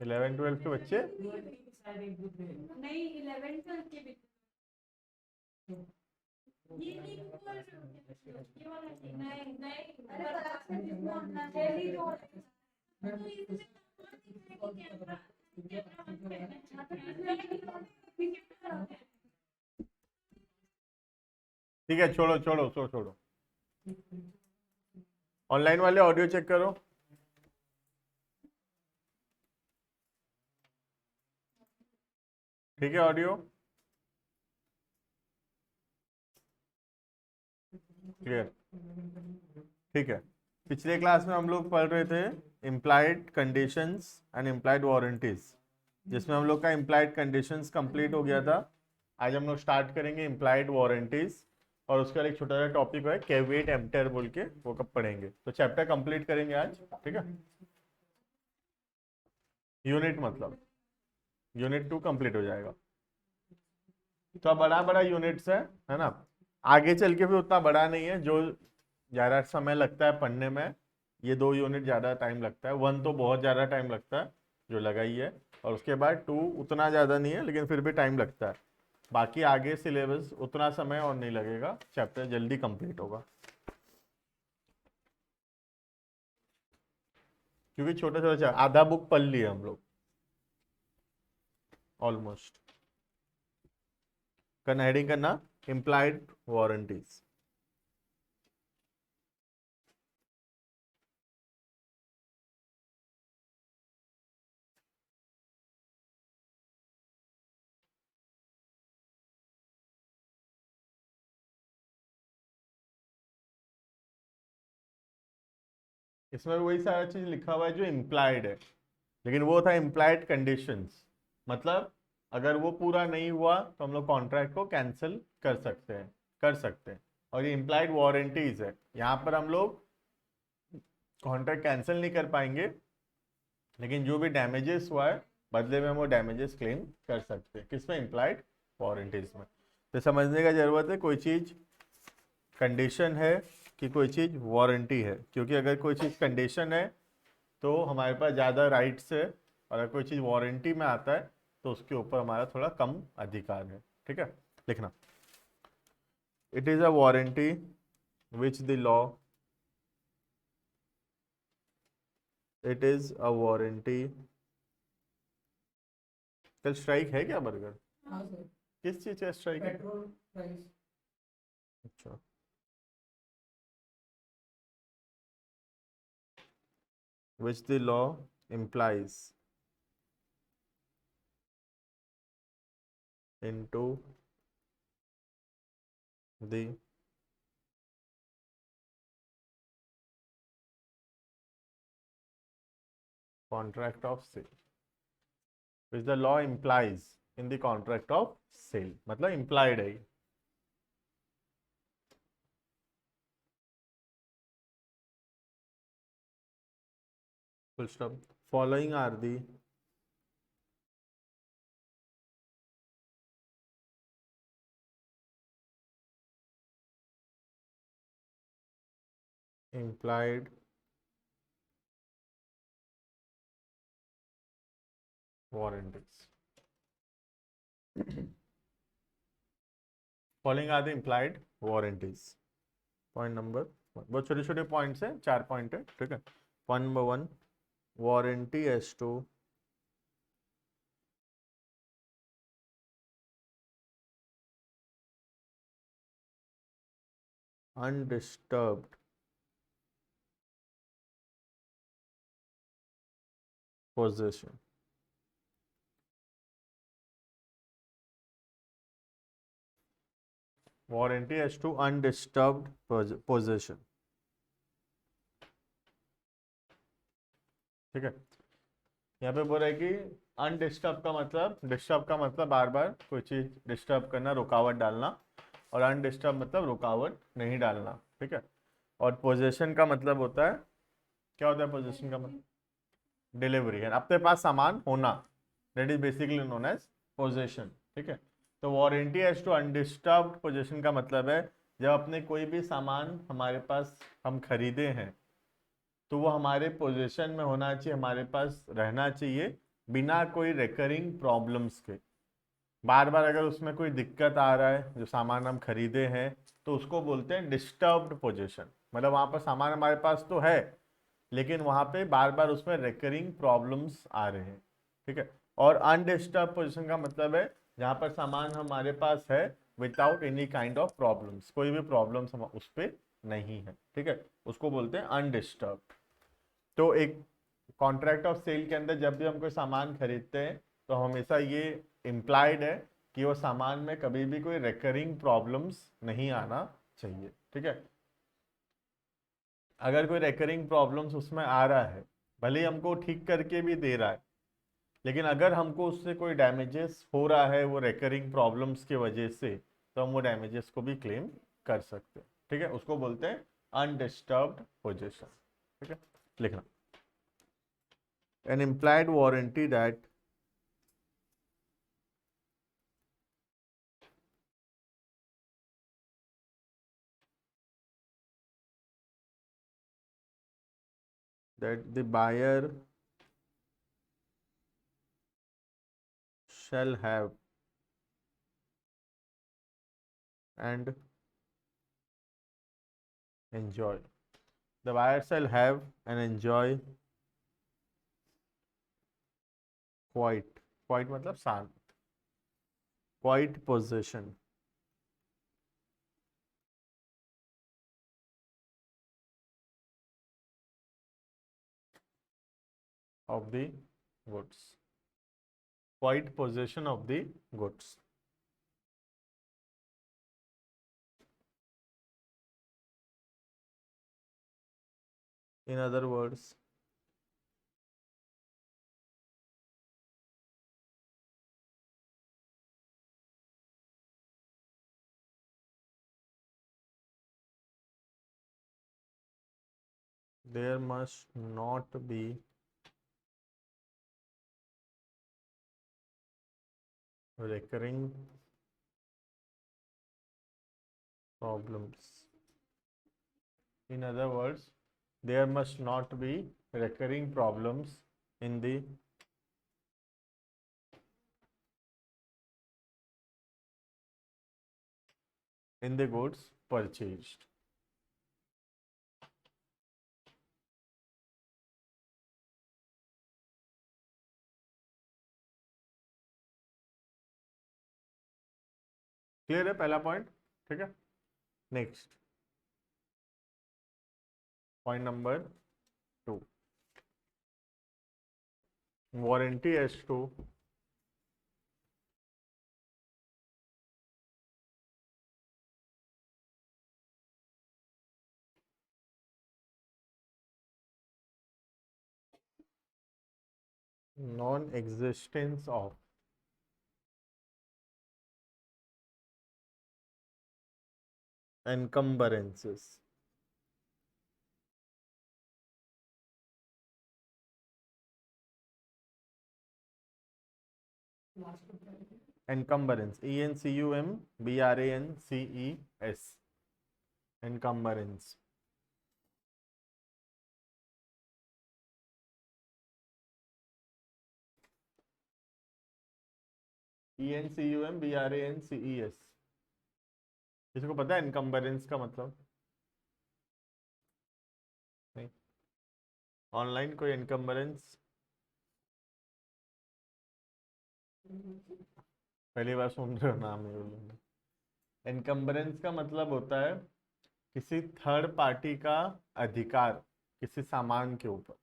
Eleven twelfth के बच्चे नहीं 11 12 के भी ये वाला नहीं नहीं डेली जो ठीक है, छोड़ो छोड़ो छोड़ो छोड़ो। ऑनलाइन वाले ऑडियो चेक करो। ठीक है, ऑडियो क्लियर। ठीक है, पिछले क्लास में हम लोग पढ़ रहे थे implied conditions and implied warranties, जिसमें हम लोग का इम्प्लाइड कंडीशंस कंप्लीट हो गया था। आज हम लोग स्टार्ट करेंगे इम्प्लाइड वारंटीज, और उसका एक छोटा सा टॉपिक है कैविएट एम्प्टर बोल के, वो कब पढ़ेंगे। तो चैप्टर कंप्लीट करेंगे आज, ठीक है। यूनिट मतलब यूनिट 2 कंप्लीट हो जाएगा। तो बड़ा बड़ा यूनिट्स है ना। आगे चल के भी उतना बड़ा नहीं है, जो ज़्यादा समय लगता है पढ़ने में ये 2 यूनिट ज़्यादा टाइम लगता है। 1 तो बहुत ज़्यादा टाइम लगता है, जो लगा ही है, और उसके बाद 2 उतना ज़्यादा नहीं है, लेकिन फिर भी टाइम लगता है। बाकी आगे सिलेबस उतना समय और नहीं लगेगा, चैप्टर जल्दी कंप्लीट होगा, क्योंकि छोटा छोटा आधा बुक पढ़ लिए हम लोग ऑलमोस्ट। करना हेडिंग करना इम्प्लाइड वारंटीज। इसमें वही सारा चीज लिखा हुआ है जो इम्प्लाइड है, लेकिन वो था इम्प्लाइड कंडीशंस। मतलब अगर वो पूरा नहीं हुआ तो हम लोग कॉन्ट्रैक्ट को कैंसिल कर सकते हैं। और ये इम्प्लाइड वारंटीज है, यहाँ पर हम लोग कॉन्ट्रैक्ट कैंसिल नहीं कर पाएंगे, लेकिन जो भी डैमेजेस हुआ है बदले में हम वो डैमेजेस क्लेम कर सकते हैं। किसमें? इम्प्लाइड वारंटीज में। तो समझने का जरूरत है कोई चीज़ कंडीशन है कि कोई चीज़ वारंटी है, क्योंकि अगर कोई चीज़ कंडीशन है तो हमारे पास ज़्यादा राइट्स है, और अगर कोई चीज़ वारंटी में आता है तो उसके ऊपर हमारा थोड़ा कम अधिकार है। ठीक है, लिखना। It is a warranty which the law, it is a warranty. कल स्ट्राइक है क्या बर्गर? हाँ सर, किस चीज़ का स्ट्राइक है? Petrol price. अच्छा, which the law implies into the contract of sale, which the law implies in the contract of sale, मतलब implied है। full stop। following are the implied warranties। following are the implied warranties। Point number 1, बहुत छोटे छोटे points हैं, 4 point है, ठीक है। Point number 1, warranty as to undisturbed possession। Warranty as to undisturbed possession, ठीक है। यहाँ पे बोल रहा है कि अनडिस्टर्ब का मतलब, डिस्टर्ब का मतलब बार बार कोई चीज़ डिस्टर्ब करना, रुकावट डालना, और अनडिस्टर्ब मतलब रुकावट नहीं डालना, ठीक है। और पोजेशन का मतलब होता है, क्या होता है पोजेशन का मतलब? डिलीवरी है, अपने पास सामान होना, that is basically known as possession. ठीक है, तो warranty as to undisturbed possession का मतलब है जब अपने कोई भी सामान हमारे पास हम खरीदे हैं तो वो हमारे पोजेशन में होना चाहिए, हमारे पास रहना चाहिए बिना कोई रिकरिंग प्रॉब्लम्स के। बार बार अगर उसमें कोई दिक्कत आ रहा है, जो सामान हम खरीदे हैं, तो उसको बोलते हैं डिस्टर्ब्ड पोजीशन। मतलब वहां पर सामान हमारे पास तो है लेकिन वहां पे बार बार उसमें रिकरिंग प्रॉब्लम्स आ रहे हैं। ठीक है, और अनडिस्टर्ब पोजीशन का मतलब है जहां पर सामान हमारे पास है without any kind of problems, कोई भी प्रॉब्लम्स हम उस पर नहीं है। ठीक है, उसको बोलते हैं अनडिस्टर्ब। तो एक कॉन्ट्रैक्ट ऑफ सेल के अंदर जब भी हम कोई सामान खरीदते हैं तो हमेशा ये इम्प्लाइड है कि वो सामान में कभी भी कोई रिकरिंग प्रॉब्लम्स नहीं आना चाहिए। ठीक है, अगर कोई रिकरिंग प्रॉब्लम्स उसमें आ रहा है, भले ही हमको ठीक करके भी दे रहा है, लेकिन अगर हमको उससे कोई डैमेजेस हो रहा है वो रिकरिंग प्रॉब्लम्स की वजह से, तो हम वो डैमेजेस को भी क्लेम कर सकते हैं। ठीक है, उसको बोलते हैं अनडिस्टर्ब्ड पोजीशन। ठीक है, लिखना an implied warranty that the buyer shall have and enjoy. The buyer shall have and enjoy quiet मतलब शांत, quiet possession of the goods, quiet possession of the goods. In other words, there must not be recurring problems. In other words, there must not be recurring problems in the goods purchased. Clear है पहला point? ठीक है, next point number 2, warranty as to non existence of encumbrances. Encumbrance, ENCUMBRANCES, encumbrance. ENCUMBRANCES, किसी को पता है encumbrance का मतलब? नहीं, ऑनलाइन कोई encumbrance पहली बार सुन रहे हो नाम ये बोलूँगा? एनकम्बरेंस का मतलब होता है किसी थर्ड पार्टी का अधिकार किसी सामान के ऊपर,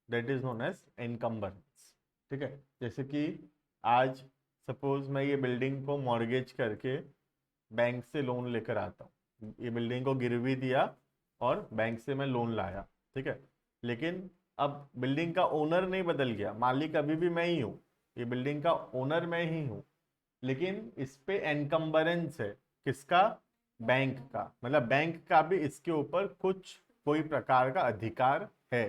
that is known as encumbrance. ठीक है, जैसे कि आज सपोज मैं ये बिल्डिंग को मॉर्गेज करके बैंक से लोन लेकर आता हूँ, ये बिल्डिंग को गिरवी दिया और बैंक से मैं लोन लाया। ठीक है, लेकिन अब बिल्डिंग का ओनर नहीं बदल गया, मालिक अभी भी मैं ही हूँ, ये बिल्डिंग का ओनर मैं ही हूँ, लेकिन इस पे एनकम्बरेंस है किसका? बैंक का। मतलब बैंक का भी इसके ऊपर कुछ कोई प्रकार का अधिकार है।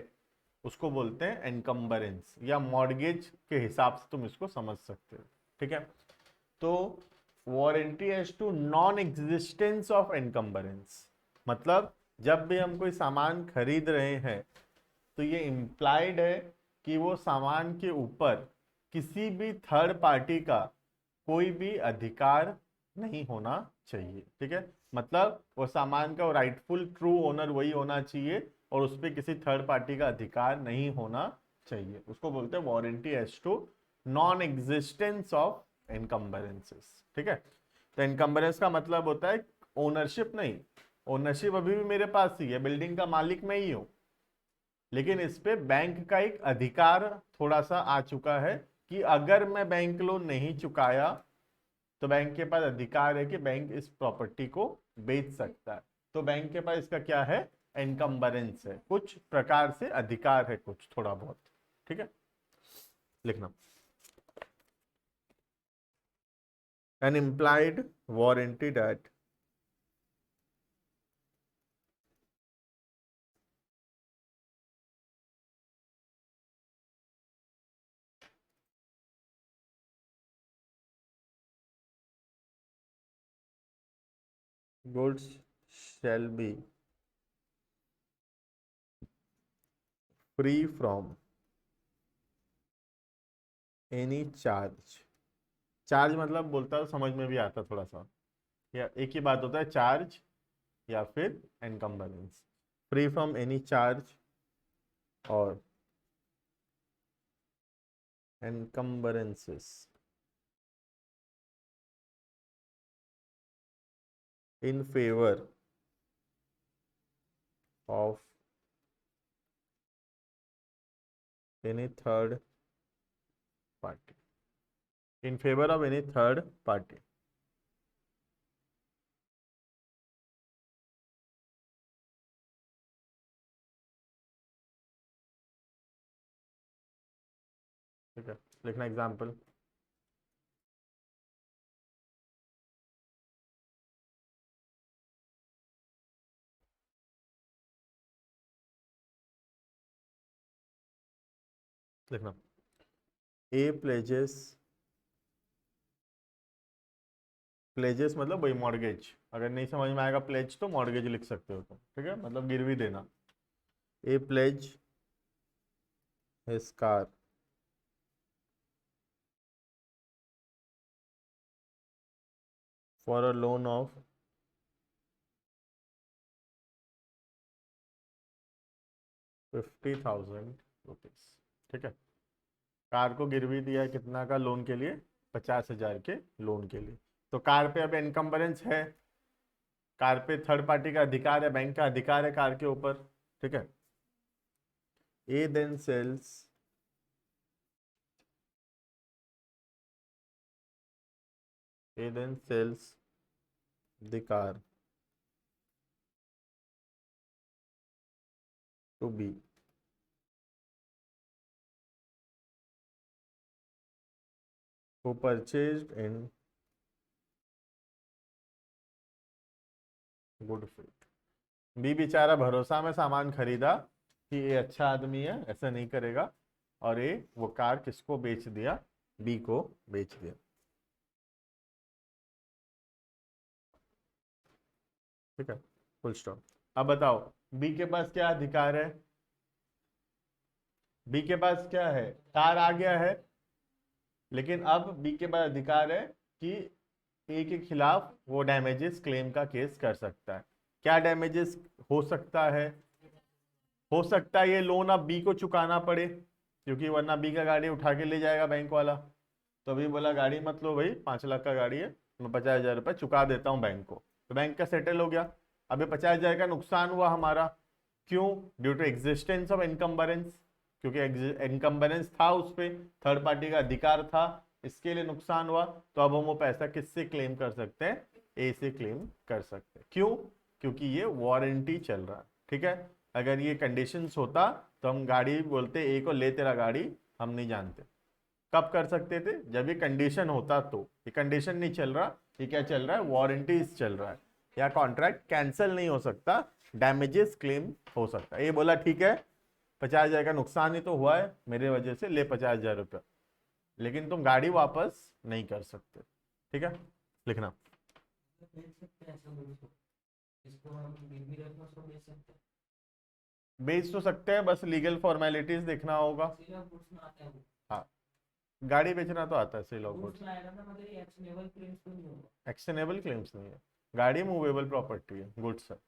उसको बोलते हैं एनकम्बरेंस, या मॉर्गेज के हिसाब से तुम इसको समझ सकते हो। ठीक है, तो warranty as to non existence of encumbrance, मतलब जब भी हम कोई सामान खरीद रहे हैं तो ये इम्प्लाइड है कि वो सामान के ऊपर किसी भी थर्ड पार्टी का कोई भी अधिकार नहीं होना चाहिए। ठीक है, मतलब वो सामान का राइटफुल ट्रू ओनर वही होना चाहिए और उस पर किसी थर्ड पार्टी का अधिकार नहीं होना चाहिए। उसको बोलते हैं warranty as to non existence of encumbrances. ठीक है, तो एनकम्बरेंस का मतलब होता है ओनरशिप नहीं, ओनरशिप अभी भी मेरे पास ही है, बिल्डिंग का मालिक मैं ही हूं, लेकिन इस पे बैंक का एक अधिकार थोड़ा सा आ चुका है कि अगर मैं बैंक लोन नहीं चुकाया तो बैंक के पास अधिकार है कि बैंक इस प्रॉपर्टी को बेच सकता है। तो बैंक के पास इसका क्या है, एनकम्बरेंस है, कुछ प्रकार से अधिकार है, कुछ थोड़ा बहुत। ठीक है, लिखना an implied warranty that goods shall be free from any charge। Charge मतलब बोलता समझ में भी आता थोड़ा सा, या एक ही बात होता है चार्ज या फिर encumbrance. Free from any charge और encumbrances in favor of any third party, in favor of any third party। ठीक है, लिखना एग्जाम्पल। लिखना ए प्लेजेस, प्लेजेस मतलब वही मॉर्गेज, अगर नहीं समझ में आएगा प्लेज तो मॉर्गेज लिख सकते हो तुम। ठीक है, मतलब गिरवी देना। A pledge his car for a loan of 50,000 rupees. ठीक है, कार को गिरवी दिया है कितना का लोन के लिए, 50,000 के लोन के लिए। तो कार पे अब एनकम्बरेंस है, कार पे थर्ड पार्टी का अधिकार है, बैंक का अधिकार है कार के ऊपर। ठीक है, A then sells the car to B who purchased in good faith. B बेचारा भरोसा में सामान खरीदा कि ये अच्छा आदमी है, ऐसा नहीं करेगा, और ये वो कार किसको बेच दिया, बी को बेच दिया। ठीक है, फुल स्टॉप। अब बताओ बी के पास क्या अधिकार है, बी के पास क्या है, कार आ गया है, लेकिन अब बी के पास अधिकार है कि ए के खिलाफ वो डैमेजेस क्लेम का केस कर सकता है। क्या डैमेजेस हो सकता है, हो सकता है ये लोन अब बी को चुकाना पड़े, क्योंकि वरना बी का गाड़ी उठा के ले जाएगा बैंक वाला। तो अभी बोला गाड़ी मत लो भाई, 5 लाख का गाड़ी है, मैं 50,000 रुपये चुका देता हूँ बैंक को, तो बैंक का सेटल हो गया। अभी 50,000 का नुकसान हुआ हमारा, क्यों, due to existence of encumbrance, क्योंकि इनकम्बरेंस था उस पर, थर्ड पार्टी का अधिकार था, इसके लिए नुकसान हुआ। तो अब हम वो पैसा किससे क्लेम कर सकते हैं, ए से क्लेम कर सकते हैं। क्यों, क्योंकि ये वारंटी चल रहा है। ठीक है, अगर ये कंडीशंस होता तो हम गाड़ी बोलते ए को ले तेरा गाड़ी, हम नहीं जानते। कब कर सकते थे, जब ये कंडीशन होता तो। ये कंडीशन नहीं चल रहा, ये क्या चल रहा है, वारंटीज चल रहा है, या कॉन्ट्रैक्ट कैंसिल नहीं हो सकता, डैमेजेस क्लेम हो सकता है। ये बोला ठीक है, 50,000 का नुकसान ही तो हुआ है मेरे वजह से, ले 50,000 रुपया, लेकिन तुम गाड़ी वापस नहीं कर सकते। ठीक है, लिखना। बेच सकते हैं ऐसा गुड्स को, इसको हम गिरवी रखना उसको बेच सकते हैं। बेच तो सकते हैं, बस लीगल फॉर्मेलिटीज देखना होगा। सिर्फ गुड्स में आता है वो, हाँ, गाड़ी बेचना तो आता है सेल ऑफ गुड्स गुड्स। में आएगा ना, मगर ये एक्शनेबल क्लेम्स तो नहीं होगा। एक्शनेबल क्लेम्स नहीं है, गाड़ी मूवेबल प्रॉपर्टी है, गुड्स है,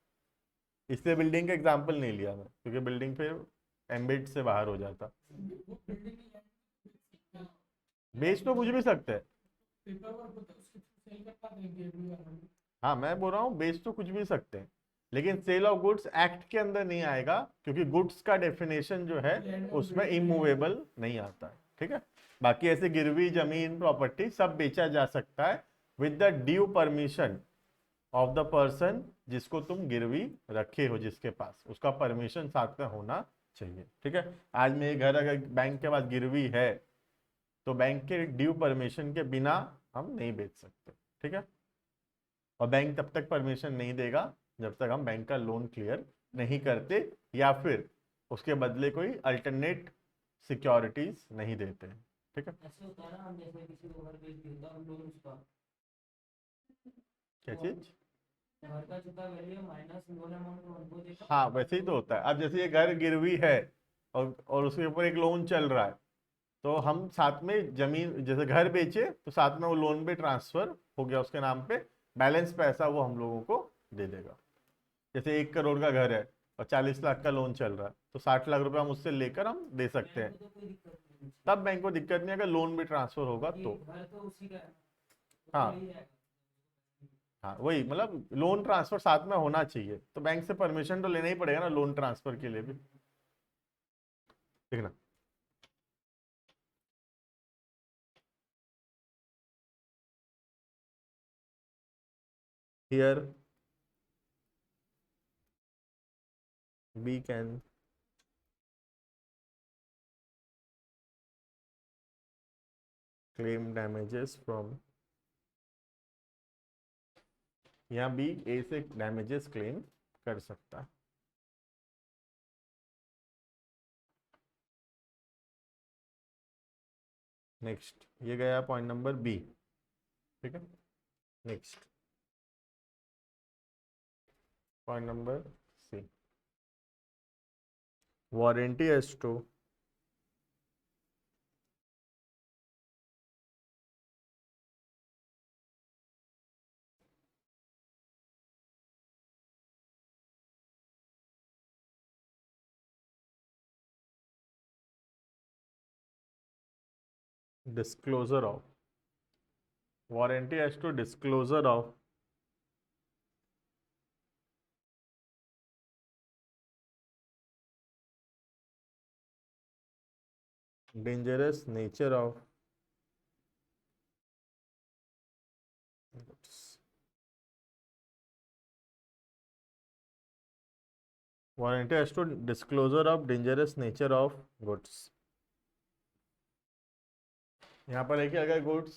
इसलिए बिल्डिंग का एग्जाम्पल नहीं लिया मैं, क्योंकि बिल्डिंग फिर एम्बिट से बाहर हो जाता। वो बिल्डिंग ही है, बेच तो कुछ भी सकते हैं। पेपर वर्क होता है उसको सेल कर पाते हैं गिरवी वाला भी। हाँ, मैं बोल रहा हूँ बेच तो कुछ भी सकते हैं, लेकिन सेल ऑफ गुड्स एक्ट के अंदर नहीं आएगा, क्योंकि गुड्स का डेफिनेशन जो है उसमें इमूवेबल नहीं आता है। ठीक है, बाकी ऐसे गिरवी, जमीन, प्रॉपर्टी सब बेचा जा सकता है with the due permission of the person जिसको तुम गिरवी रखे हो, जिसके पास, उसका परमिशन साथ में होना चाहिए। ठीक है, आज मेरे घर अगर बैंक के पास गिरवी है तो बैंक के ड्यू परमिशन के बिना हम नहीं बेच सकते। ठीक है, और बैंक तब तक परमिशन नहीं देगा जब तक हम बैंक का लोन क्लियर नहीं करते या फिर उसके बदले कोई अल्टरनेट सिक्योरिटीज नहीं देते हैं। ठीक है, ऐसे होता है ना, हम जैसे किसी को घर बेच दिया होता है, हम लोन उसका क्या चीज? घर का जितना वैल्यू माइनस लोन अमाउंट हमको देगा। हाँ, वैसे ही तो होता है। अब जैसे ये घर गिरवी है और उसके ऊपर एक लोन चल रहा है, तो हम साथ में जमीन, जैसे घर बेचे तो साथ में वो लोन भी ट्रांसफर हो गया उसके नाम पे, बैलेंस पैसा वो हम लोगों को दे देगा। जैसे 1 करोड़ का घर है और 40 लाख का लोन चल रहा है, तो 60 लाख रुपए हम उससे लेकर हम दे सकते हैं। तो कोई दिक्कत नहीं, तब बैंक को दिक्कत नहीं, अगर लोन भी ट्रांसफर होगा तो। घर तो उसी का है ना, वो हाँ तो यही रहेगा। हाँ, वही मतलब लोन ट्रांसफर साथ में होना चाहिए, तो बैंक से परमिशन तो लेना ही पड़ेगा ना लोन ट्रांसफर के लिए भी। देखना, here we can claim damages from, यहाँ बी ए से डैमेजेस क्लेम कर सकता है। नेक्स्ट, ये गया पॉइंट नंबर बी। ठीक है, next point number C, warranty as to disclosure of, warranty as to disclosure of dangerous nature of goods. Warranty as to disclosure of dangerous nature of goods। यहाँ पर है कि अगर goods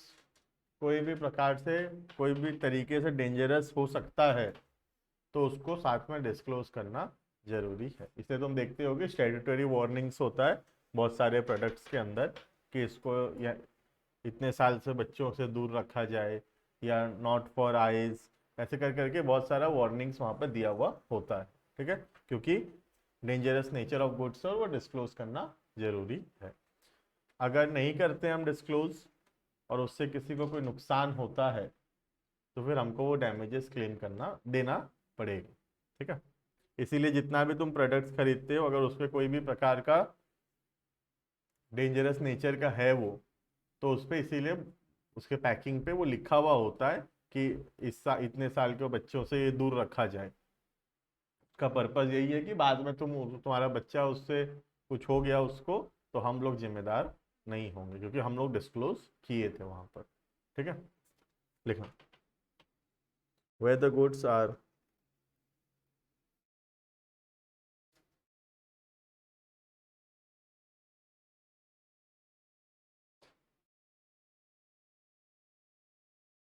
कोई भी प्रकार से, कोई भी तरीके से डेंजरस हो सकता है, तो उसको साथ में डिस्क्लोज करना जरूरी है। इसलिए तुम देखते हो कि स्टैट्यूटरी वार्निंग्स होता है बहुत सारे प्रोडक्ट्स के अंदर, कि इसको या इतने साल से बच्चों से दूर रखा जाए, या नॉट फॉर आइज, ऐसे कर करके बहुत सारा वार्निंग्स वहाँ पर दिया हुआ होता है। ठीक है, क्योंकि डेंजरस नेचर ऑफ गुड्स और वो डिस्क्लोज करना जरूरी है। अगर नहीं करते हम डिस्क्लोज और उससे किसी को कोई नुकसान होता है, तो फिर हमको वो डैमेजेस क्लेम करना देना पड़ेगा। ठीक है, इसीलिए जितना भी तुम प्रोडक्ट्स खरीदते हो, अगर उसमें कोई भी प्रकार का डेंजरस नेचर का है वो, तो उस पर इसीलिए उसके पैकिंग पे वो लिखा हुआ होता है कि इतने साल के बच्चों से ये दूर रखा जाए। का पर्पज यही है कि बाद में तुम्हारा बच्चा उससे कुछ हो गया उसको, तो हम लोग जिम्मेदार नहीं होंगे, क्योंकि हम लोग डिस्क्लोज किए थे वहां पर। ठीक है, लिखना, where the goods are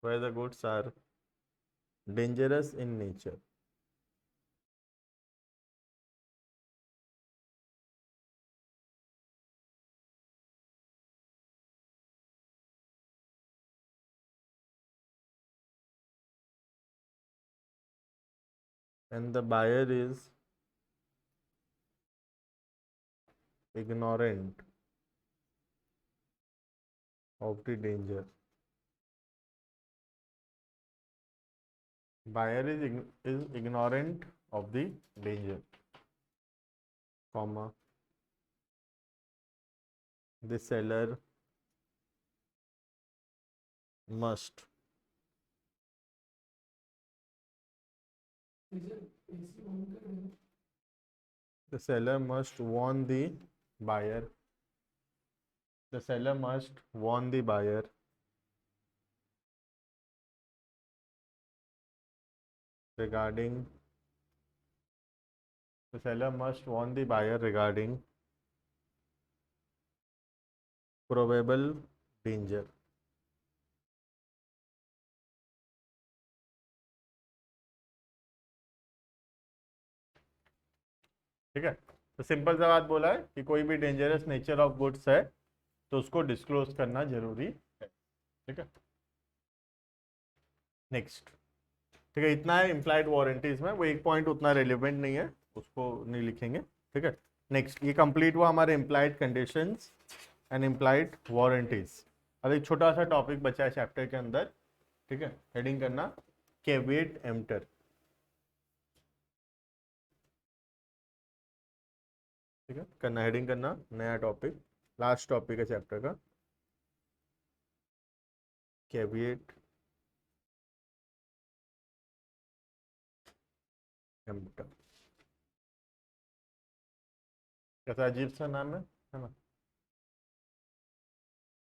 where the goods are dangerous in nature, and the buyer is ignorant of the danger. Buyer is ignorant of the danger, comma, the seller must warn the buyer. The seller must warn the buyer regarding probable danger. ठीक है, तो simple सा बात बोला है कि कोई भी डेंजरस नेचर ऑफ गुड्स है तो उसको डिस्क्लोज करना जरूरी है। ठीक है, नेक्स्ट। ठीक है, इतना है इम्प्लाइड वारंटीज में, वो एक पॉइंट उतना रेलिवेंट नहीं है, उसको नहीं लिखेंगे। ठीक है, नेक्स्ट, ये कंप्लीट हुआ हमारे implied conditions and implied warranties. अब एक छोटा सा टॉपिक बचा है चैप्टर के अंदर। ठीक है, हेडिंग करना कैविएट एम्प्टर। ठीक है, करना हेडिंग करना नया टॉपिक, लास्ट टॉपिक है चैप्टर का, कैविएट एम्प्टर। कैसा अजीब सा नाम है ना?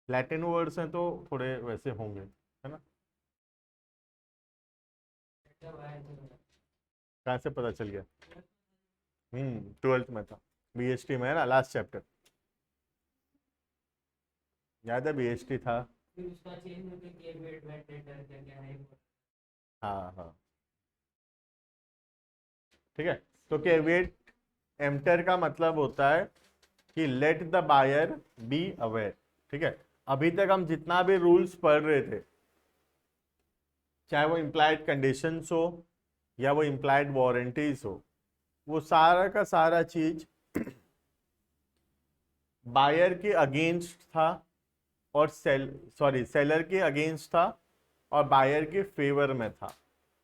लैटिन वर्ड्स हैं तो थोड़े वैसे होंगे, है ना? कहाँ से पता चल गया? 12th में था, बीएसटी में है ना, लास्ट चैप्टर याद है, बीएसटी था। हाँ हाँ, ठीक है। तो कैविएट एम्प्टर का मतलब होता है कि let the buyer be aware. ठीक है, अभी तक हम जितना भी रूल्स पढ़ रहे थे, चाहे वो इम्प्लाइड कंडीशंस हो या वो इम्प्लाइड वारंटीज हो, वो सारा का सारा चीज बायर के अगेंस्ट था और सेलर के अगेंस्ट था और बायर के फेवर में था।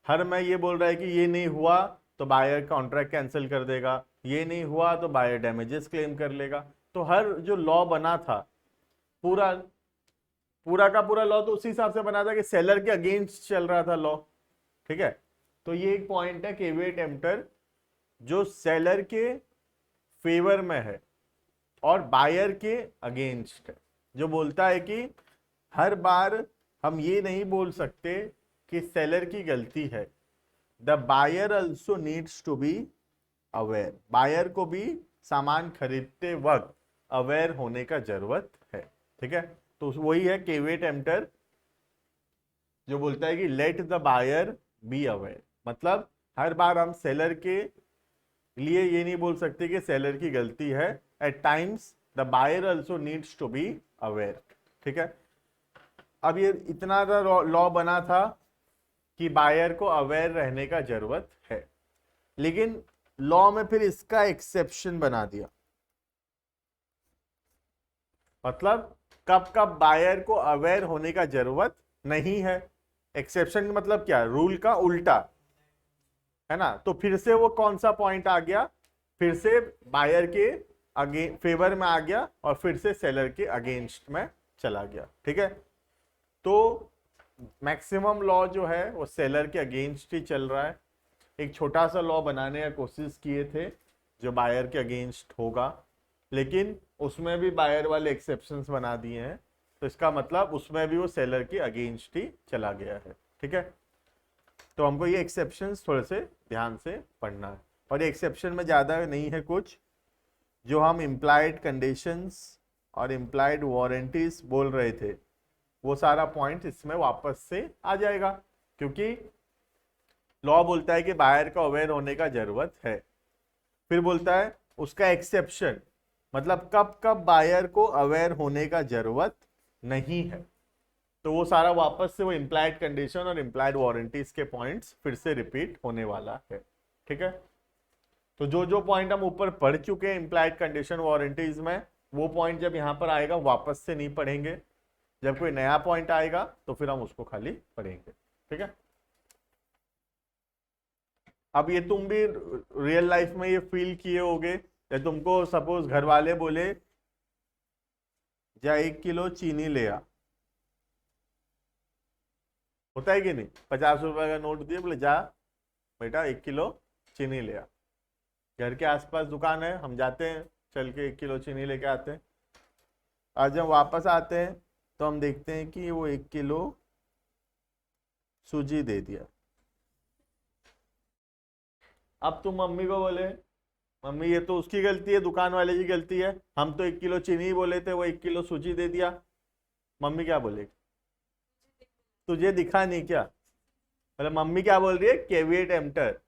हर में ये बोल रहा है कि ये नहीं हुआ तो बायर कॉन्ट्रैक्ट कैंसिल कर देगा, ये नहीं हुआ तो बायर डैमेजेस क्लेम कर लेगा। तो हर जो लॉ बना था, पूरा का पूरा लॉ तो उसी हिसाब से बना था कि सेलर के अगेंस्ट चल रहा था लॉ। ठीक है, तो ये एक पॉइंट है कैविएट एम्प्टर, जो सेलर के फेवर में है और बायर के अगेंस्ट है, जो बोलता है कि हर बार हम ये नहीं बोल सकते कि सेलर की गलती है। The buyer also needs to be aware. Buyer को भी सामान खरीदते वक्त अवेयर होने का जरूरत है। ठीक है, तो वही है कैविएट एम्प्टर, जो बोलता है कि let the buyer be aware. मतलब हर बार हम सेलर के लिए ये नहीं बोल सकते कि सेलर की गलती है। At times the buyer also needs to be aware. ठीक है, अब ये इतना लॉ बना था कि बायर को अवेयर रहने का जरूरत है, लेकिन लॉ में फिर इसका एक्सेप्शन बना दिया। मतलब कब कब बायर को अवेयर होने का जरूरत नहीं है। एक्सेप्शन का मतलब क्या? रूल का उल्टा, है ना? तो फिर से वो कौन सा पॉइंट आ गया? फिर से बायर के फेवर में आ गया और फिर से सेलर के अगेंस्ट में चला गया। ठीक है, तो मैक्सिमम लॉ जो है वो सेलर के अगेंस्ट ही चल रहा है। एक छोटा सा लॉ बनाने का कोशिश किए थे जो बायर के अगेंस्ट होगा, लेकिन उसमें भी बायर वाले एक्सेप्शंस बना दिए हैं, तो इसका मतलब उसमें भी वो सेलर के अगेंस्ट ही चला गया है। ठीक है, तो हमको ये एक्सेप्शंस थोड़े से ध्यान से पढ़ना है, और ये एक्सेप्शन में ज़्यादा नहीं है कुछ। जो हम इम्प्लाइड कंडीशंस और इम्प्लाइड वारंटीज बोल रहे थे, वो सारा पॉइंट इसमें वापस से आ जाएगा, क्योंकि लॉ बोलता है कि बायर का अवेयर होने का जरूरत है। फिर बोलता है उसका एक्सेप्शन, मतलब कब कब बायर को अवेयर होने का जरूरत नहीं है। तो वो सारा वापस से वो इम्प्लाइड कंडीशन और इम्प्लाइड वारंटीज के पॉइंट्स फिर से रिपीट होने वाला है। ठीक है। तो जो जो पॉइंट हम ऊपर पढ़ चुके हैं इम्प्लाइड कंडीशन वारंटीज में, वो पॉइंट जब यहां पर आएगा वापस से नहीं पढ़ेंगे। जब कोई नया पॉइंट आएगा तो फिर हम उसको खाली पढ़ेंगे। ठीक है। अब ये तुम भी रियल लाइफ में ये फील किए होगे, या तुमको सपोज घर वाले बोले जा 1 किलो चीनी ले आ, होता है कि नहीं? 50 रुपए का नोट दिए, बोले जा बेटा 1 किलो चीनी ले आ। घर के आसपास दुकान है, हम जाते हैं, चल के 1 किलो चीनी लेके आते हैं। आज जब वापस आते हैं तो हम देखते हैं कि वो 1 किलो सूजी दे दिया। अब तुम मम्मी को बोले मम्मी ये तो उसकी गलती है, दुकान वाले की गलती है, हम तो 1 किलो चीनी बोले थे, वो 1 किलो सूजी दे दिया। मम्मी क्या बोलेगी? तुझे दिखा नहीं क्या? मतलब मम्मी क्या बोल रही है? Caveat emptor,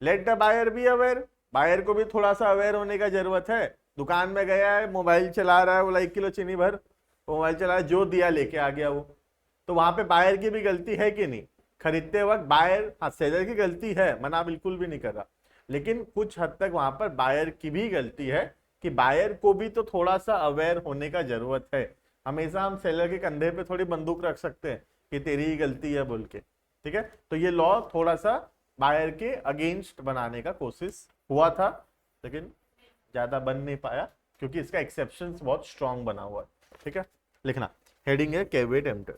let the buyer be aware. Buyer को भी थोड़ा सा अवेयर होने का जरूरत है। दुकान में गया है, मोबाइल चला रहा है, बोला 1 किलो चीनी भर, मोबाइल चला रहा है, जो दिया लेके आ गया वो। तो वहां पे बायर की भी गलती है कि नहीं? खरीदते वक्त बायर, हाँ सेलर की गलती है, मना बिल्कुल भी नहीं कर रहा, लेकिन कुछ हद तक वहां पर बायर की भी गलती है कि बायर को भी तो थोड़ा सा अवेयर होने का जरूरत है। हमेशा हम सेलर के कंधे पे थोड़ी बंदूक रख सकते हैं कि तेरी ही गलती है बोल के। ठीक है। तो ये लॉ थोड़ा सा बायर के अगेंस्ट बनाने का कोशिश हुआ था, लेकिन ज्यादा बन नहीं पाया क्योंकि इसका एक्सेप्शन बहुत स्ट्रांग बना हुआ है। ठीक है। लिखना, हेडिंग है कैविएट एम्प्टर।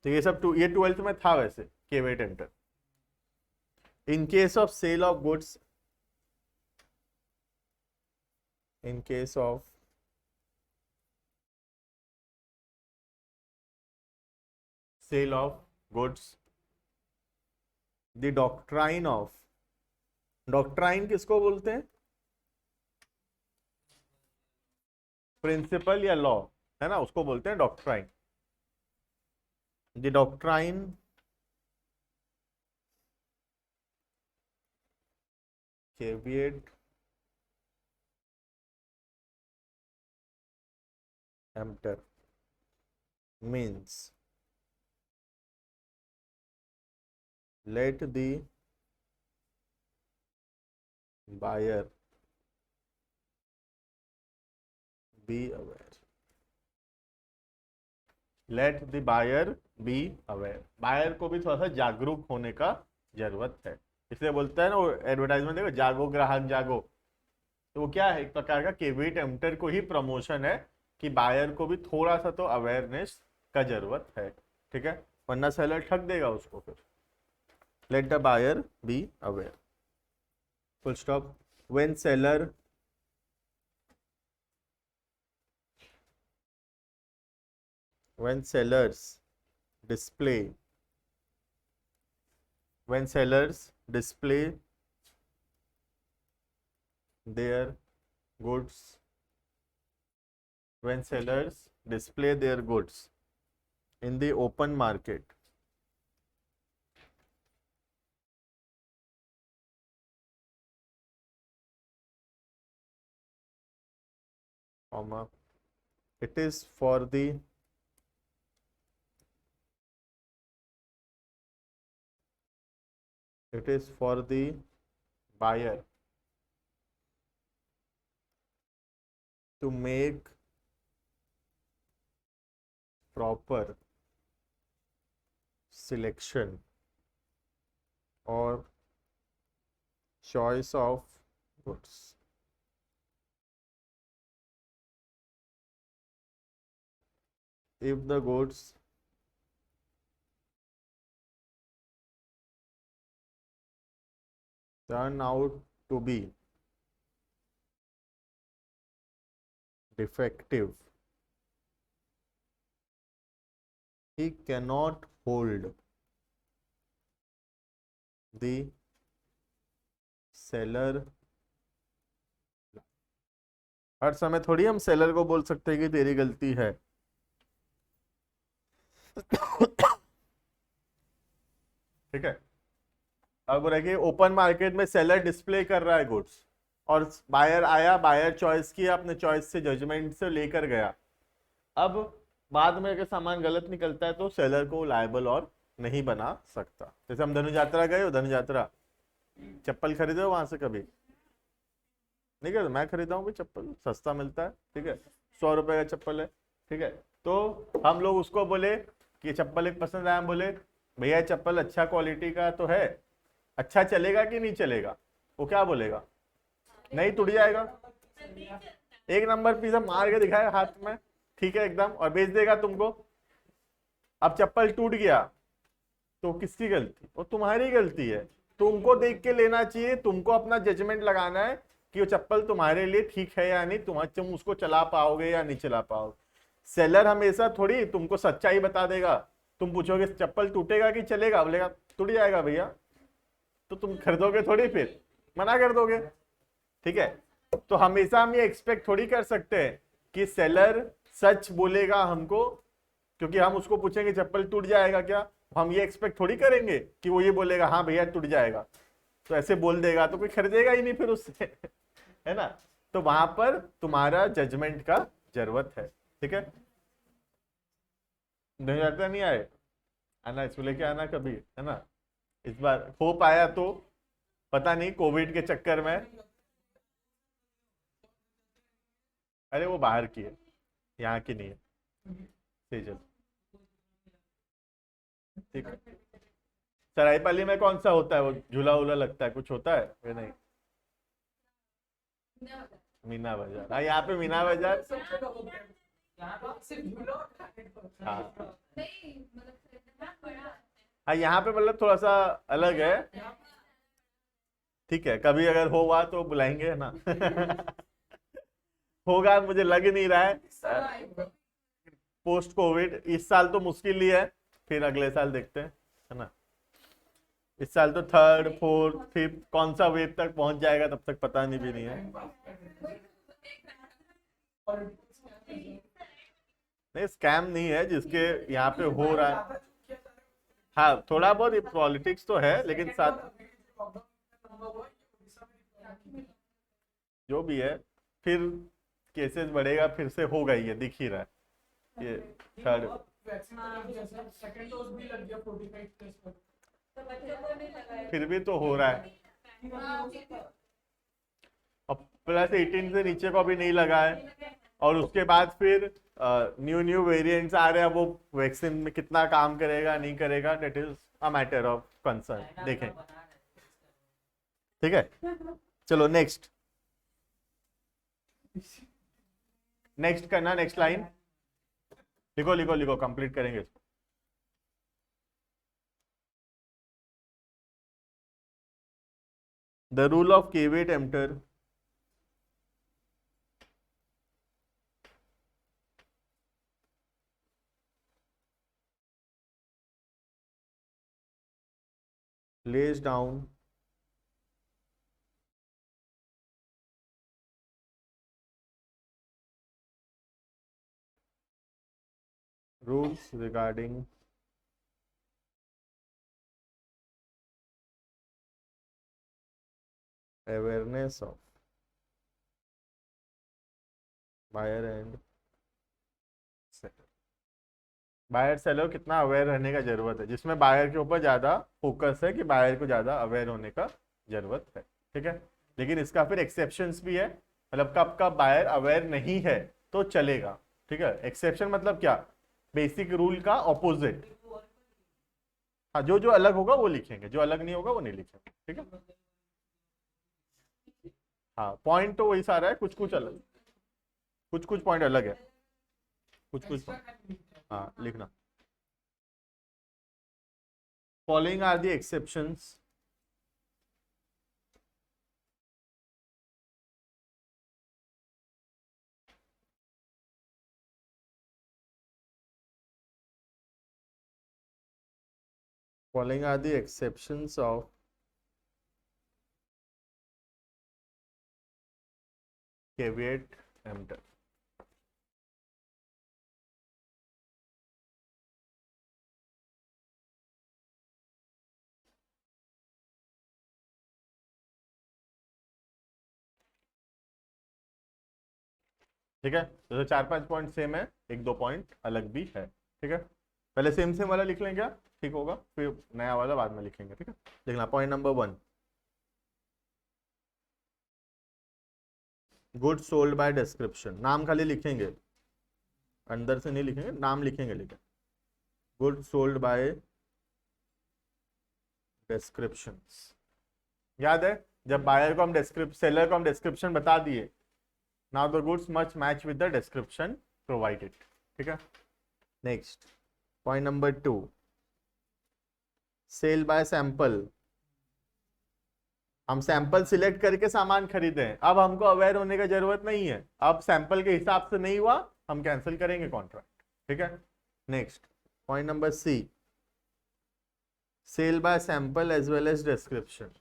तो ये सब ये 12th में था वैसे, caveat emptor. In case of sale of goods, in case of sale of goods, the doctrine of, doctrine किसको बोलते हैं? प्रिंसिपल या लॉ, है ना, उसको बोलते हैं doctrine. The doctrine caveat emptor means let the buyer be aware, let the buyer be aware। Buyer को भी थोड़ा सा जागरूक होने का जरूरत है, इसलिए बोलते हैं ना वो एडवर्टाइजमेंट, देखो जागो ग्राहक जागो। तो वो क्या है? एक प्रकार का कैविएट एम्प्टर को ही प्रमोशन है कि बायर को भी थोड़ा सा तो अवेयरनेस का जरूरत है। ठीक है, वरना सेलर ठग देगा उसको फिर। Let the buyer be aware, full stop. When seller when sellers display their goods, when sellers display their goods in the open market, it is for the buyer to make proper selection or choice of goods। If the goods turn out to be defective, he cannot hold the seller। हर समय थोड़ी हम seller को बोल सकते हैं कि तेरी गलती है। ठीक है। अब रखिए ओपन मार्केट में सेलर डिस्प्ले कर रहा है गुड्स और बायर आया, बायर चॉइस किया, अपने चॉइस से जजमेंट से लेकर गया। अब बाद में अगर सामान गलत निकलता है तो सेलर को लायबल और नहीं बना सकता। जैसे हम धनु यात्रा गए हो, धनु यात्रा चप्पल खरीदे हो वहां से कभी? नहीं कर, मैं खरीदा हूँ चप्पल, सस्ता मिलता है, ठीक है, 100 रुपए का चप्पल है, ठीक है। तो हम लोग उसको बोले कि चप्पल एक पसंद आया, हम बोले भैया चप्पल अच्छा क्वालिटी का तो है, अच्छा चलेगा कि नहीं चलेगा? वो क्या बोलेगा? नहीं, टूट जाएगा। एक नंबर पीस मार के दिखाएगा हाथ में, ठीक है एकदम, और बेच देगा तुमको। अब चप्पल टूट गया तो किसकी गलती? वो तुम्हारी गलती है। तुमको देख के लेना चाहिए, तुमको अपना जजमेंट लगाना है कि वो चप्पल तुम्हारे लिए ठीक है या नहीं, तुम उसको चला पाओगे या नहीं चला पाओगे। सेलर हमेशा थोड़ी तुमको सच्चाई बता देगा। तुम पूछोगे चप्पल टूटेगा कि चलेगा, बोलेगा टूट जाएगा भैया, तो तुम खरीदोगे थोड़ी, फिर मना कर दोगे, ठीक है। तो हमेशा हम ये एक्सपेक्ट थोड़ी कर सकते हैं कि सेलर सच बोलेगा हमको, क्योंकि हम उसको पूछेंगे चप्पल टूट जाएगा क्या, हम ये एक्सपेक्ट थोड़ी करेंगे कि वो ये बोलेगा हाँ भैया टूट जाएगा, तो ऐसे बोल देगा तो कोई खरीदेगा ही नहीं फिर उससे है ना। तो वहां पर तुम्हारा जजमेंट का जरूरत है, ठीक है। नहीं जाता, नहीं आए, आना, इसको लेके आना कभी, है ना। इस बार हो पाया तो, पता नहीं कोविड के चक्कर में। अरे वो बाहर की है, यहाँ की नहीं है, सेजल, ठीक है। सरायपाली में कौन सा होता है वो झूला वूला लगता है, कुछ होता है वे? नहीं, मीना बाजार, हाँ यहाँ पे मीना बाजार, हाँ हाँ यहाँ पे मतलब थोड़ा सा अलग है, ठीक है। कभी अगर होगा तो बुलाएंगे, है ना होगा मुझे लग नहीं रहा है पोस्ट कोविड, इस साल तो मुश्किल ही है, फिर अगले साल देखते हैं, है ना। इस साल तो थर्ड फोर्थ फिफ्थ कौन सा वेव तक पहुंच जाएगा तब तक पता नहीं भी नहीं है। नहीं, स्कैम नहीं है जिसके यहाँ पे हो रहा है, हाँ थोड़ा बहुत पॉलिटिक्स तो है, लेकिन साथ जो भी है, फिर केसेस बढ़ेगा, फिर से होगा, ये दिख ही रहा है ये थर्ड। फिर भी तो हो रहा है, और प्लस 18 से नीचे को भी नहीं लगा है, और उसके बाद फिर न्यू न्यू वेरिएंट्स आ रहे हैं, वो वैक्सीन में कितना काम करेगा नहीं करेगा, that is a matter of concern, देखें, ठीक है। चलो नेक्स्ट, नेक्स्ट करना, नेक्स्ट लाइन लिखो लिखो लिखो, कंप्लीट करेंगे इसको। The rule of caveat emptor lays down rules regarding awareness of buyer and seller। Buyer seller कितना अवेयर रहने का जरूरत है, जिसमें बायर के ऊपर ज्यादा फोकस है कि बायर को ज्यादा अवेयर होने का जरूरत है, ठीक है। लेकिन इसका फिर एक्सेप्शंस भी है, मतलब कब कब बायर अवेयर नहीं है तो चलेगा, ठीक है। एक्सेप्शन मतलब क्या? बेसिक रूल का ऑपोजिट, हाँ जो जो अलग होगा वो लिखेंगे, जो अलग नहीं होगा वो नहीं लिखेंगे, ठीक है। हाँ पॉइंट तो वही सारा है, कुछ कुछ अलग, कुछ कुछ पॉइंट अलग है, कुछ कुछ, हाँ लिखना। Following are the exceptions following are the exceptions of caveat emptor। ठीक है, तो 4-5 पॉइंट सेम है, 1-2 पॉइंट अलग भी है। ठीक है, पहले सेम सेम वाला लिख लें क्या, ठीक होगा, फिर नया वाला बाद में लिखेंगे। ठीक है, देखना point number 1, good sold by description. नाम खाली लिखेंगे, अंदर से नहीं लिखेंगे, नाम लिखेंगे, लेकिन गुड सोल्ड बाय डिस्क्रिप्शन। याद है जब बायर को हम सेलर को हम डिस्क्रिप्शन बता दिए, now the goods must match with the description provided. ठीक है, next point number 2, sale by sample. हम सैंपल सिलेक्ट करके सामान खरीदे हैं, अब हमको अवेयर होने की जरूरत नहीं है, अब सैंपल के हिसाब से नहीं हुआ, हम कैंसिल करेंगे कॉन्ट्रैक्ट। ठीक है, next point number C, sale by sample as well as description.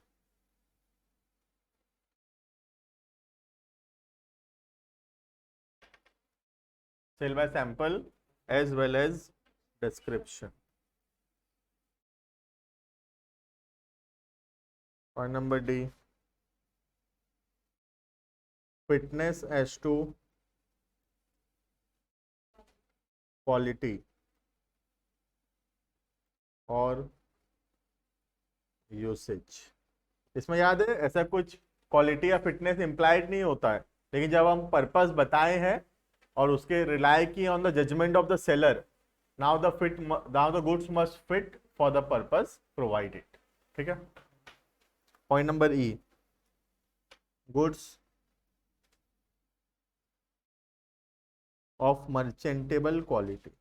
Sale by sample as well as description. Point number D, fitness as to quality और यूसेज। इसमें याद है ऐसा कुछ क्वालिटी या फिटनेस इंप्लाइड नहीं होता है, लेकिन जब हम पर्पस बताए हैं और उसके रिलाई किए on the judgement of the seller, now the goods must fit for the purpose provided. ठीक है, point number E, goods of merchantable quality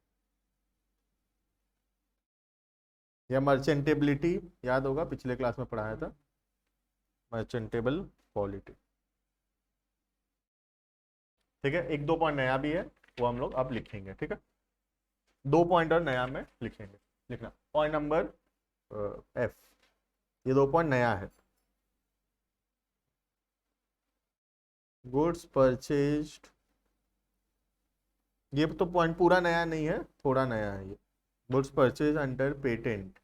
या मर्चेंटेबिलिटी, याद होगा पिछले क्लास में पढ़ाया था, मर्चेंटेबल क्वालिटी। ठीक है, 1-2 पॉइंट नया भी है, वो हम लोग अब लिखेंगे। ठीक है, 2 पॉइंट और नया में लिखेंगे। लिखना पॉइंट नंबर एफ, ये 2 पॉइंट नया है, गुड्स परचेज्ड। ये तो पॉइंट पूरा नया नहीं है, थोड़ा नया है ये, गुड्स परचेज अंडर पेटेंट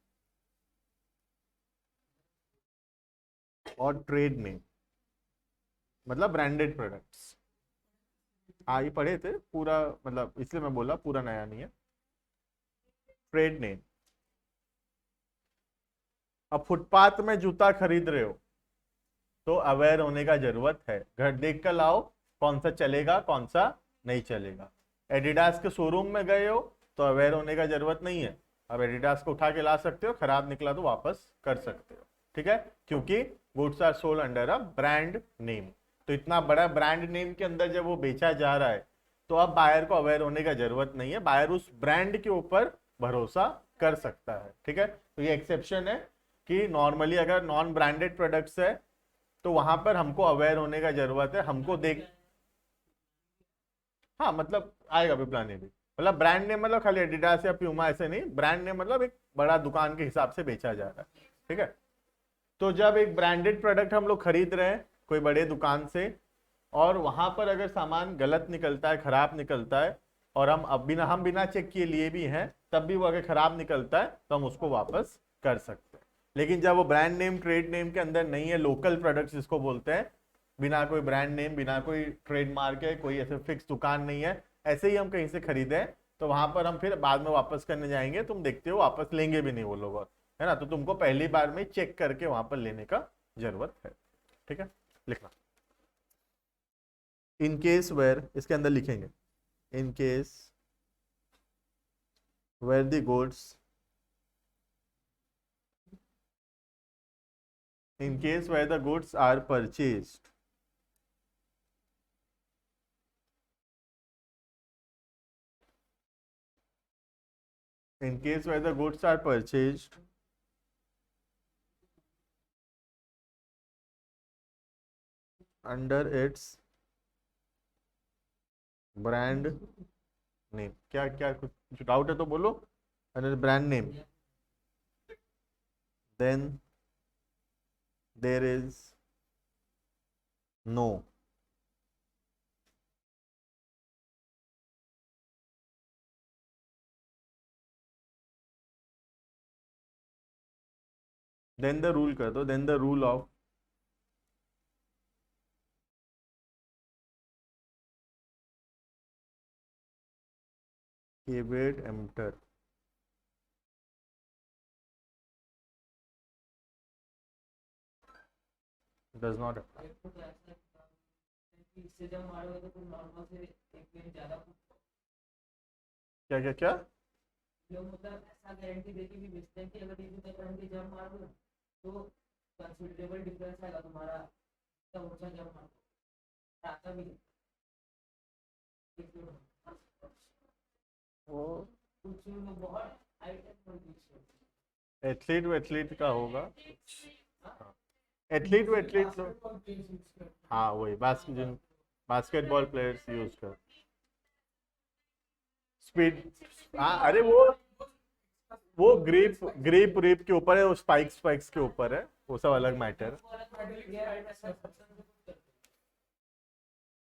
और ट्रेड नेम, मतलब ब्रांडेड प्रोडक्ट्स। ये पढ़े थे पूरा, मतलब इसलिए मैं बोला पूरा नया नहीं है। ट्रेड नेम, अब फुटपाथ में जूता खरीद रहे हो तो अवेयर होने का जरूरत है, घर देख कर लाओ कौन सा चलेगा कौन सा नहीं चलेगा। एडिडास के शोरूम में गए हो तो अवेयर होने का जरूरत नहीं है, अब एडिडास को उठा के ला सकते हो, खराब निकला तो वापस कर सकते हो। ठीक है, क्योंकि goods are sold under a brand name. तो इतना बड़ा ब्रांड नेम के अंदर जब वो बेचा जा रहा है तो अब बायर को अवेयर होने का जरूरत नहीं है, बायर उस ब्रांड के ऊपर भरोसा कर सकता है। ठीक है, तो ये एक्सेप्शन है कि नॉर्मली अगर नॉन ब्रांडेड प्रोडक्ट्स है तो वहां पर हमको अवेयर होने का जरूरत है, हमको देख, हाँ मतलब आएगा भी प्लान भी, मतलब ब्रांड नेम मतलब खाली एडिडास या प्यूमा ऐसे नहीं, ब्रांड नेम मतलब एक बड़ा दुकान के हिसाब से बेचा जा रहा है। ठीक है, तो जब एक ब्रांडेड प्रोडक्ट हम लोग खरीद रहे हैं कोई बड़े दुकान से और वहां पर अगर सामान गलत निकलता है, खराब निकलता है, और हम बिना चेक किए लिए भी हैं, तब भी वो अगर खराब निकलता है तो हम उसको वापस कर सकते हैं। लेकिन जब वो ब्रांड नेम ट्रेड नेम के अंदर नहीं है, लोकल प्रोडक्ट्स जिसको बोलते हैं, बिना कोई ब्रांड नेम, बिना कोई ट्रेडमार्क है, कोई ऐसे फिक्स दुकान नहीं है, ऐसे ही हम कहीं से खरीदे तो वहां पर हम फिर बाद में वापस करने जाएंगे, तुम देखते हो वापस लेंगे भी नहीं वो लोग, और है ना, तो तुमको पहली बार में चेक करके वहां पर लेने का जरूरत है। ठीक है, लिखना इन केस वेयर, इसके अंदर लिखेंगे in case where the goods, in case where the goods are purchased in case where the goods are purchased under its brand name, क्या क्या कुछ डाउट है तो बोलो, under brand name, then there is no then the rule कर दो, then the rule of caveat emptor does not apply. मेरे को तो ऐसा लगता है कि इससे जब मारोगे तो तुम नॉर्मल से एक मिनट ज्यादा क्या क्या क्या? लोग मतलब ऐसा गारंटी देके भी बेचते हैं कि अगर ये जो करंट की जंप मार दो तो कंसिडरेबल डिफरेंस आएगा तुम्हारा, तब ऊंचा जंप मार दो आता भी वो कुछ लोग बहुत हाई टेक्नोलॉजी एथलीट वेथलीट का होगा। एथलीट वेथलीट लोग, हाँ वही बास्केटबॉल प्लेयर्स यूज कर स्पीड। हाँ अरे वो ग्रिप ग्रिप ग्रिप के ऊपर है, वो स्पाइक्स स्पाइक्स के ऊपर है, वो सब अलग मैटर।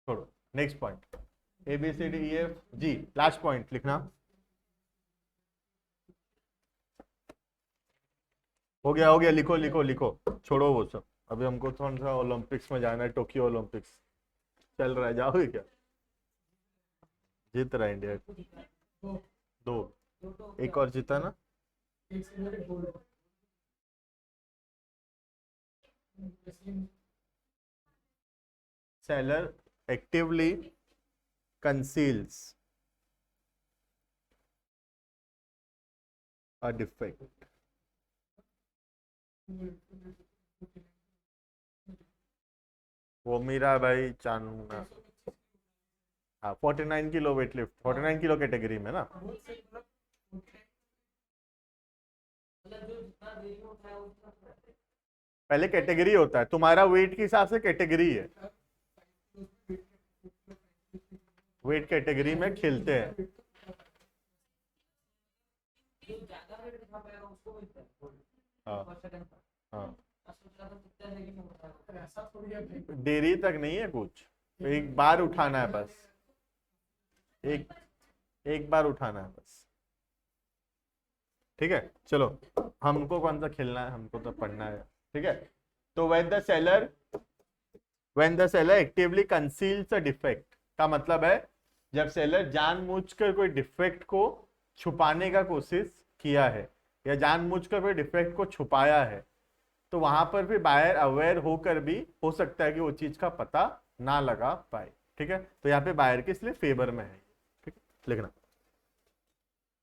छोड़ो, next point. A B C D E F G, last point लिखना। हो गया, लिखो लिखो लिखो, छोड़ो वो सब। अभी हमको थोड़ा सा ओलंपिक्स में जाना है, टोक्यो ओलंपिक्स चल रहा है, जाओगे क्या? जीत रहा है इंडिया। दो, एक और जीता ना। Seller actively conceals a defect. वो मीरा भाई चांदना, हाँ 49 kilo weight lift, 49 kilo category में ना। पहले कैटेगरी होता है, तुम्हारा वेट के हिसाब से कैटेगरी है, वेट कैटेगरी में खेलते हैं। हाँ हाँ, देरी तक नहीं है कुछ, एक बार उठाना है बस, एक बार उठाना है बस। ठीक है चलो, हमको कौन सा खेलना है, हमको तो पढ़ना है। ठीक है, तो when the seller actively conceals a defect का मतलब है जब सेलर जानबूझकर कोई डिफेक्ट को छुपाने का कोशिश किया है या जानबूझकर कोई डिफेक्ट को छुपाया है, तो वहां पर भी बायर अवेयर होकर भी हो सकता है कि वो चीज का पता ना लगा पाए। ठीक है, तो यहाँ पे बायर के इसलिए फेवर में है। ठीक है, लिखना।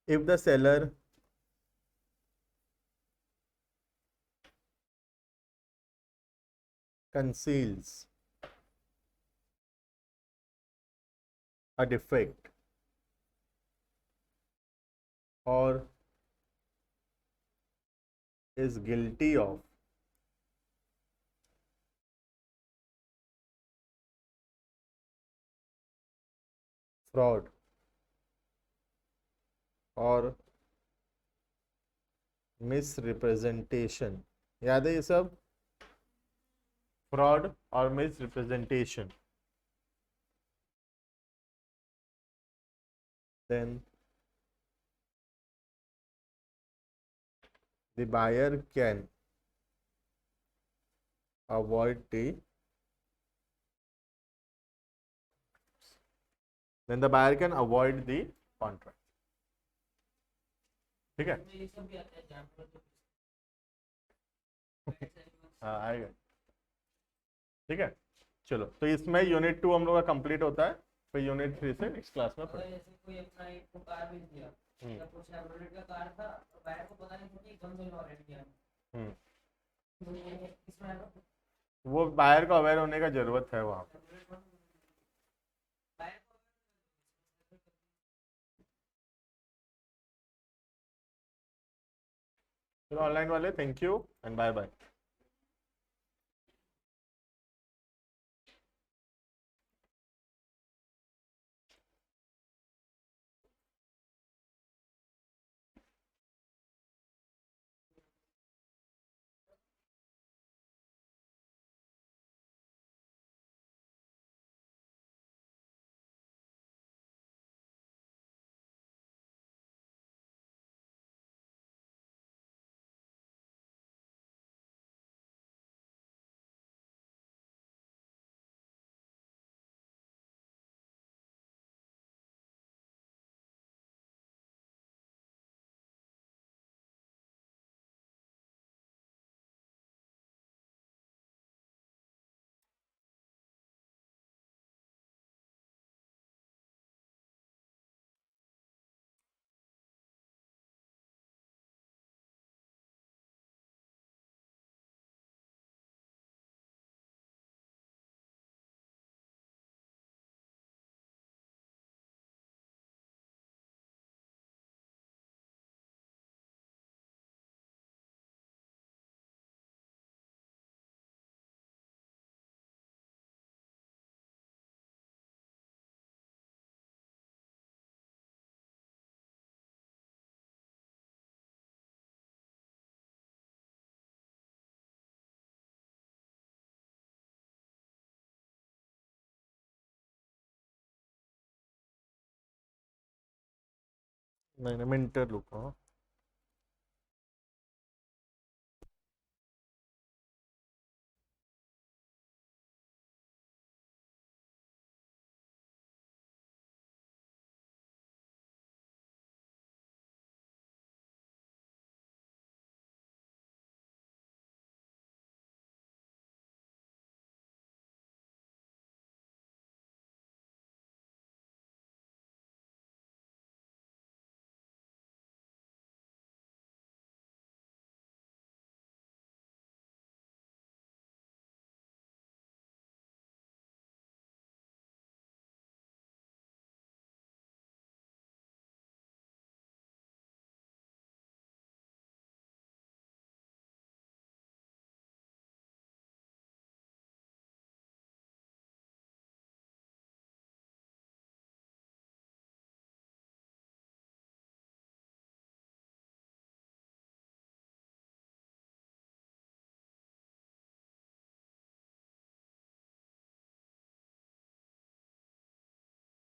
If the seller conceals a defect or is guilty of fraud और मिसरिप्रेजेंटेशन, याद है ये सब, फ्रॉड और misrepresentation, then the buyer can avoid the contract। ठीक है, हाँ आएगा। ठीक है चलो, तो इसमें यूनिट 2 हम लोग का कंप्लीट होता है, फिर यूनिट 3 से नेक्स्ट क्लास में पढ़ेंगे। जैसे कोई अपना एक कार बेच दिया, या कुछ एवरेज का कार था और बायर को पता नहीं था कि एकदम से ऑलरेडी किया, तो ये इसमें आएगा वो बायर को अवेयर होने का जरूरत है वहाँ पे। बायर चलो ऑनलाइन वाले, thank you and bye bye. नहीं नहीं मैं इंटर लूँगा